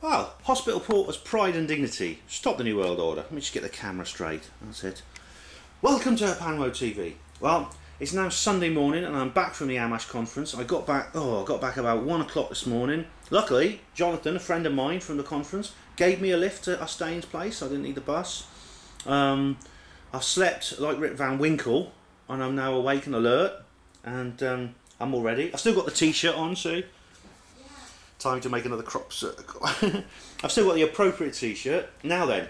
Well, hospital porters, pride and dignity. Stop the New World Order. Let me just get the camera straight. That's it. Welcome to HPANWO TV. Well, it's now Sunday morning and I'm back from the AMMACH Conference. I got back about 1 o'clock this morning. Luckily, Jonathan, a friend of mine from the conference, gave me a lift to Ustane's place. I didn't need the bus. I've slept like Rip Van Winkle and I'm now awake and alert, and I'm all ready. I've still got the t-shirt on, see? Time to make another crop circle. I've still got the appropriate t-shirt. Now then,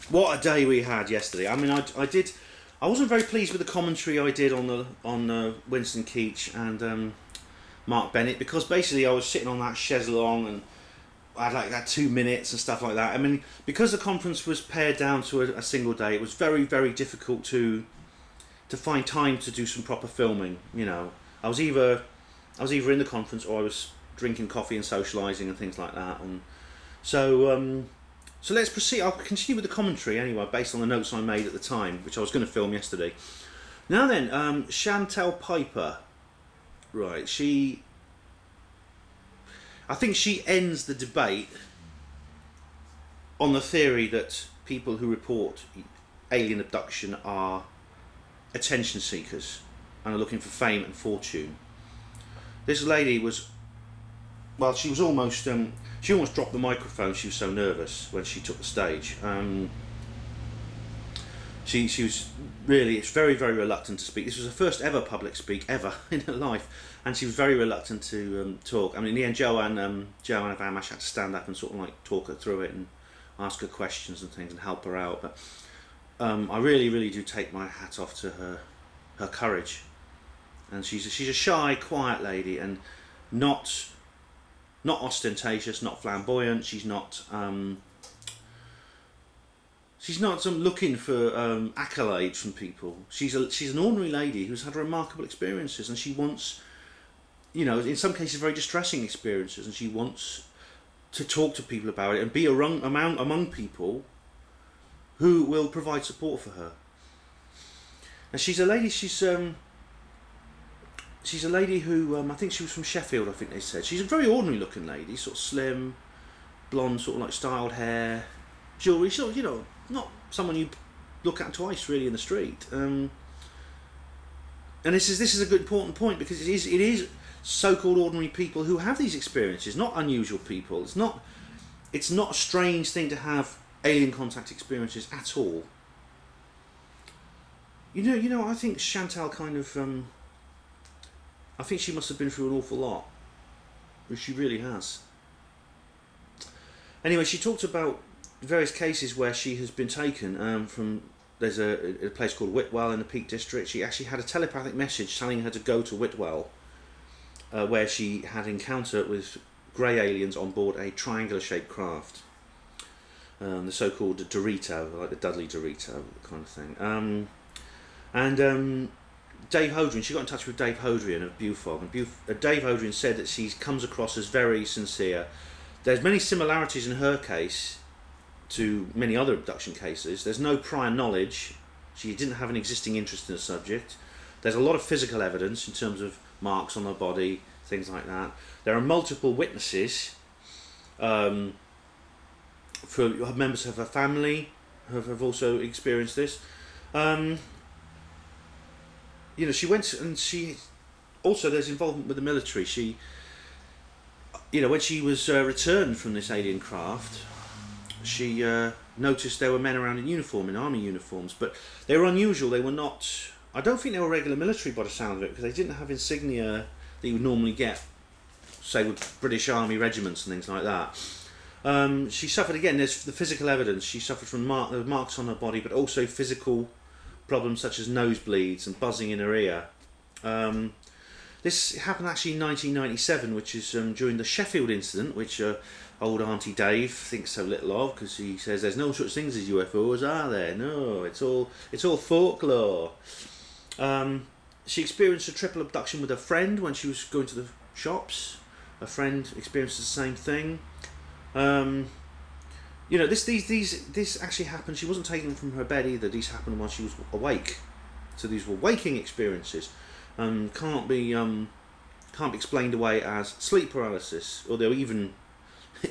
what a day we had yesterday. I mean, I wasn't very pleased with the commentary I did on Winston Keach and Mark Bennett, because basically I was sitting on that chaise longue and I had like that 2 minutes and stuff like that. I mean, because the conference was pared down to a single day, it was very, very difficult to find time to do some proper filming. You know, I was either in the conference or I was drinking coffee and socialising and things like that. And so let's proceed. I'll continue with the commentary anyway, based on the notes I made at the time, which I was going to film yesterday. Now then, Chantelle Pyper, right? I think she ends the debate on the theory that people who report alien abduction are attention seekers and are looking for fame and fortune. This lady was, well, she almost dropped the microphone. She was so nervous when she took the stage. She was really, very, very reluctant to speak. This was her first ever public speak ever in her life, and she was very reluctant to talk. I mean, in the end, Joanne of AMMACH had to stand up and sort of like talk her through it and ask her questions and things and help her out. But I really, really do take my hat off to her courage. And she's a shy, quiet lady, and not ostentatious, not flamboyant. She's not looking for accolades from people. She's an ordinary lady who's had remarkable experiences, and she wants, you know, in some cases very distressing experiences, and she wants to talk to people about it and be among people who will provide support for her. And she's a lady. She's a lady who, I think she was from Sheffield, I think they said. She's a very ordinary looking lady, sort of slim, blonde, sort of like styled hair, jewellery, sort of, you know, not someone you look at twice really in the street. And this is a good important point, because it is so-called ordinary people who have these experiences, not unusual people. It's not a strange thing to have alien contact experiences at all. You know, I think Chantelle kind of, I think she must have been through an awful lot, which she really has. Anyway, she talked about various cases where she has been taken from, there's a place called Whitwell in the Peak District. She actually had a telepathic message telling her to go to Whitwell, where she had encounter with grey aliens on board a triangular-shaped craft, the so-called Dorito, like the Dudley Dorito kind of thing. Dave Hodrien, she got in touch with Dave Hodrien of Bufog, and Dave Hodrien said that she comes across as very sincere. There's many similarities in her case to many other abduction cases. There's no prior knowledge. She didn't have an existing interest in the subject. There's a lot of physical evidence in terms of marks on her body, things like that. There are multiple witnesses for members of her family have also experienced this. You know, she went, and she also, there's involvement with the military. She, you know, when she was returned from this alien craft, she noticed there were men around in uniform, in army uniforms, but they were unusual. They were not, I don't think they were regular military by the sound of it, because they didn't have insignia that you would normally get, say, with British Army regiments and things like that. She suffered, again, there's the physical evidence. She suffered from marks on her body, but also physical problems such as nosebleeds and buzzing in her ear. This happened actually in 1997, which is during the Sheffield incident, which old Auntie Dave thinks so little of, because he says there's no such things as UFOs, are there? No, it's all folklore. She experienced a triple abduction with a friend when she was going to the shops. A friend experienced the same thing. You know, this actually happened. She wasn't taken from her bed either. These happened while she was awake. So these were waking experiences, and can't be explained away as sleep paralysis. Although even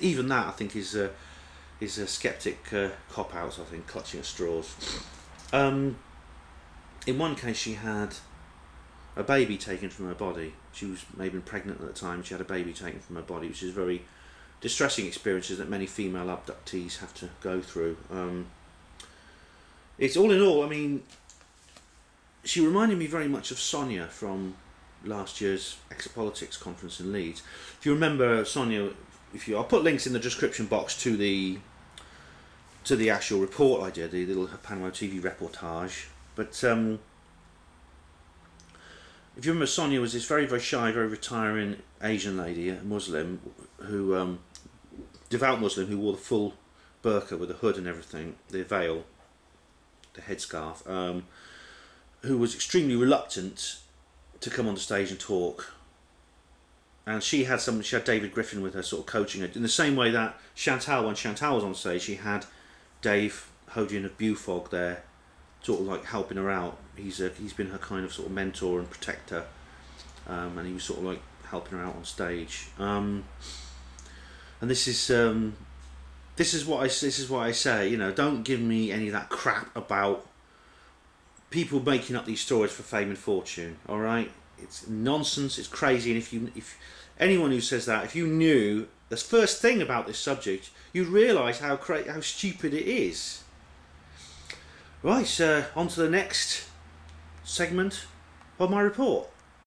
even that I think is a skeptic cop-out, I think, clutching at straws. In one case she had a baby taken from her body. She was maybe pregnant at the time. She had a baby taken from her body, which is very distressing experiences that many female abductees have to go through. It's all in all, I mean, she reminded me very much of Sonia from last year's Exopolitics conference in Leeds. If you remember Sonia, I'll put links in the description box to the actual report I did, the little HPANWO TV reportage. But if you remember, Sonia was this very, very shy, very retiring Asian lady, a Muslim, who devout Muslim, who wore the full burqa with the hood and everything, the veil, the headscarf, who was extremely reluctant to come on the stage and talk. And she had David Griffin with her, sort of coaching her in the same way that Chantelle, when Chantelle was on stage, she had Dave Hodrien of Bufog there, sort of like helping her out. He's been her kind of sort of mentor and protector, and he was sort of like helping her out on stage. And this is what I say. You know, don't give me any of that crap about people making up these stories for fame and fortune. All right, it's nonsense. It's crazy. And if anyone who says that, if you knew the first thing about this subject, you'd realise how stupid it is. Right, on to the next segment of my report.